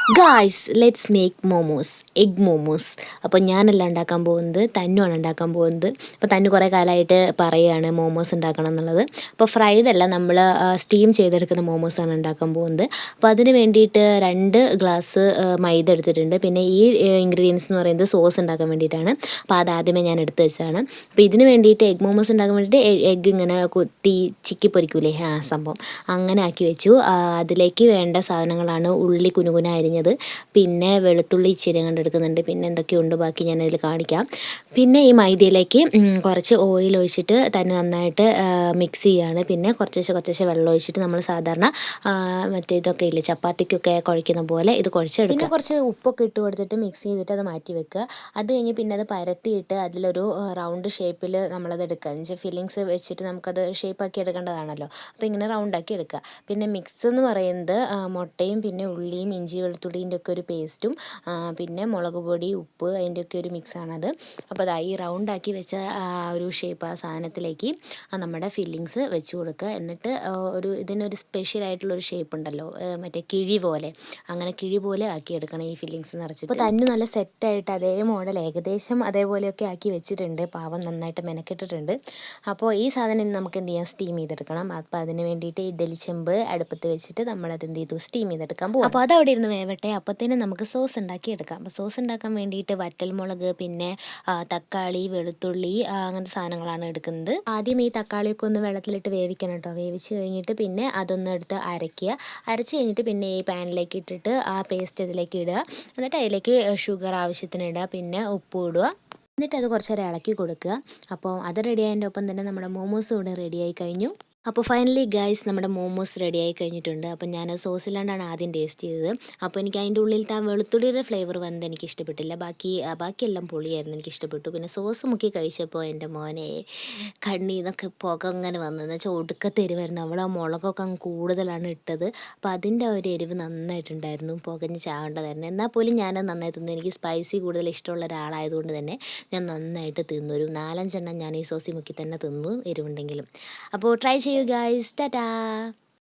Guys let's make momos, egg momos. അപ്പോൾ ഞാനല്ല ഉണ്ടാക്കാൻ പോകുന്നത്, തന്നുമാണ് ഉണ്ടാക്കാൻ പോകുന്നത്. അപ്പോൾ തന്നു കുറേ കാലമായിട്ട് പറയുകയാണ് മോമോസ് ഉണ്ടാക്കണം എന്നുള്ളത്. അപ്പോൾ ഫ്രൈഡ് അല്ല, നമ്മൾ സ്റ്റീം ചെയ്തെടുക്കുന്ന മോമോസാണ് ഉണ്ടാക്കാൻ പോകുന്നത്. അപ്പോൾ അതിന് വേണ്ടിയിട്ട് 2 ഗ്ലാസ് മൈദ എടുത്തിട്ടുണ്ട്. പിന്നെ ഈ ഇൻഗ്രീഡിയൻസ് എന്ന് പറയുന്നത് സോസ് ഉണ്ടാക്കാൻ വേണ്ടിയിട്ടാണ്. അപ്പോൾ അതാദ്യമേ ഞാൻ എടുത്ത് വെച്ചതാണ്. അപ്പോൾ ഇതിന് വേണ്ടിയിട്ട് എഗ് മോമോസ് ഉണ്ടാക്കാൻ വേണ്ടിയിട്ട് എഗ്ഗ് ഇങ്ങനെ കുത്തി ചിക്കി പൊരിക്കൂലേ, ആ സംഭവം അങ്ങനെ ആക്കി വെച്ചു. അതിലേക്ക് വേണ്ട സാധനങ്ങളാണ് ഉള്ളി കുനുകുന അരിഞ്ഞത്, പിന്നെ വെളുത്തുള്ളി ഇച്ചിരി കണ്ടെടുക്കുന്നുണ്ട്, പിന്നെ എന്തൊക്കെയുണ്ട് ബാക്കി ഞാനതിൽ കാണിക്കാം. പിന്നെ ഈ മൈദയിലേക്ക് കുറച്ച് ഓയിൽ ഒഴിച്ചിട്ട് തന്നെ നന്നായിട്ട് മിക്സ് ചെയ്യുകയാണ്. പിന്നെ കുറച്ച് വെള്ളം ഒഴിച്ചിട്ട് നമ്മൾ സാധാരണ മറ്റേ ഇതൊക്കെ ഇല്ലേ ചപ്പാത്തിക്കൊക്കെ കുഴയ്ക്കുന്ന പോലെ ഇത് കുഴച്ചെടുക്കുക. പിന്നെ കുറച്ച് ഉപ്പൊക്കെ ഇട്ട് കൊടുത്തിട്ട് മിക്സ് ചെയ്തിട്ട് അത് മാറ്റി വെക്കുക. അത് കഴിഞ്ഞ് പിന്നെ അത് പരത്തിയിട്ട് അതിലൊരു റൗണ്ട് ഷേപ്പിൽ നമ്മളത് എടുക്കുക. എന്നുവെച്ചാൽ ഫില്ലിങ്സ് വെച്ചിട്ട് നമുക്കത് ഷേപ്പാക്കി എടുക്കേണ്ടതാണല്ലോ. അപ്പോൾ ഇങ്ങനെ റൗണ്ടാക്കി എടുക്കുക. പിന്നെ മിക്സ് എന്ന് പറയുന്നത് മുട്ടയും പിന്നെ ഉള്ളിയും ഇഞ്ചി വെളുത്തുള്ളിൻ്റെ ഒക്കെ ഒരു പേസ്റ്റും പിന്നെ മുളക് പൊടി ഉപ്പ് അതിൻ്റെയൊക്കെ ഒരു മിക്സാണത്. അപ്പോൾ അതാ ഈ റൗണ്ടാക്കി വെച്ച ഒരു ഷേപ്പ് ആ സാധനത്തിലേക്ക് നമ്മുടെ ഫില്ലിങ്സ് വെച്ച് കൊടുക്കുക. എന്നിട്ട് ഇതിനൊരു സ്പെഷ്യലായിട്ടുള്ളൊരു ഷേപ്പ് ഉണ്ടല്ലോ, മറ്റേ കിഴി പോലെ, അങ്ങനെ കിഴി പോലെ ആക്കി എടുക്കണം ഈ ഫില്ലിങ്സ് നിറച്ചിട്ട്. അപ്പോൾ തന്നെ നല്ല സെറ്റായിട്ട് അതേ മോഡൽ ഏകദേശം അതേപോലെയൊക്കെ ആക്കി വെച്ചിട്ടുണ്ട്. പാവം നന്നായിട്ട് മെനക്കെട്ടിട്ടുണ്ട്. അപ്പോൾ ഈ സാധനം നമുക്ക് എന്ത് ചെയ്യാം, സ്റ്റീം ചെയ്തെടുക്കണം. അപ്പോൾ അതിന് വേണ്ടിയിട്ട് ഇഡ്ഡലി ചെമ്പ് അടുപ്പത്ത് വെച്ചിട്ട് നമ്മളത് എന്ത് ചെയ്തു, സ്റ്റീം ചെയ്തെടുക്കാൻ പോകും. അപ്പോൾ അതവിടെ ഇരുന്ന് വേവട്ടെ. അപ്പോഴത്തേനും നമുക്ക് സോസ് ഉണ്ടാക്കിയെടുക്കാം. അപ്പോൾ സോസ് ഉണ്ടാക്കാൻ വേണ്ടിയിട്ട് വറ്റൽമുളക് പിന്നെ തക്കാളി വെളുത്തുള്ളി അങ്ങനത്തെ സാധനങ്ങളാണ് എടുക്കുന്നത്. ആദ്യം ഈ തക്കാളിയൊക്കെ ഒന്ന് വെള്ളത്തിലിട്ട് വേവിക്കണം കേട്ടോ. വേവിച്ച് കഴിഞ്ഞിട്ട് പിന്നെ അതൊന്ന് എടുത്ത് അരയ്ക്കുക. അരച്ച് കഴിഞ്ഞിട്ട് പിന്നെ ഈ പാനിലേക്ക് ഇട്ടിട്ട് ആ പേസ്റ്റ് ഇതിലേക്ക് ഇടുക. എന്നിട്ട് അതിലേക്ക് ഷുഗർ ആവശ്യത്തിന് ഇടുക, പിന്നെ ഉപ്പ് ഇടുക. എന്നിട്ട് അത് കുറച്ച് നേരം ഇളക്കി കൊടുക്കുക. അപ്പോൾ അത് റെഡി ആയതിൻ്റെ ഒപ്പം തന്നെ നമ്മുടെ മോമോസും ഇവിടെ റെഡിയായി കഴിഞ്ഞു. അപ്പോൾ ഫൈനലി ഗൈസ് നമ്മുടെ മോമോസ് റെഡി ആയി കഴിഞ്ഞിട്ടുണ്ട്. അപ്പം ഞാൻ സോസിലാണ്ടാണ് ആദ്യം ടേസ്റ്റ് ചെയ്തത്. അപ്പോൾ എനിക്ക് അതിൻ്റെ ഉള്ളിലത്തെ ആ വെളുത്തുള്ളിയുടെ ഫ്ലേവർ വന്നത് എനിക്ക് ഇഷ്ടപ്പെട്ടില്ല. ബാക്കിയെല്ലാം പൊളിയായിരുന്നു, എനിക്ക് ഇഷ്ടപ്പെട്ടു. പിന്നെ സോസ് മുക്കി കഴിച്ചപ്പോൾ എൻ്റെ മോനെ കണ്ണിൽ നിന്നൊക്കെ പുക അങ്ങനെ വന്നതെന്ന് വെച്ചാൽ ഒടുക്കത്തെ എരിവായിരുന്നു. അവൾ ആ മുളകൊക്കെ അങ്ങ് കൂടുതലാണ് ഇട്ടത്. അപ്പോൾ അതിൻ്റെ ഒരു എരിവ് നന്നായിട്ടുണ്ടായിരുന്നു, പുകഞ്ഞ് ചാവേണ്ടതായിരുന്നു. എന്നാൽ പോലും ഞാനത് നന്നായി തിന്നു. എനിക്ക് സ്പൈസി കൂടുതൽ ഇഷ്ടമുള്ള ഒരാളായതുകൊണ്ട് തന്നെ ഞാൻ നന്നായിട്ട് തിന്നു. ഒരു 4-5 എണ്ണം ഞാൻ ഈ സോസി മുക്കി തന്നെ തിന്നു, എരിവുണ്ടെങ്കിലും. അപ്പോൾ ട്രൈ ചെയ്യൂ ഗൈസ്. ടാറ്റാ.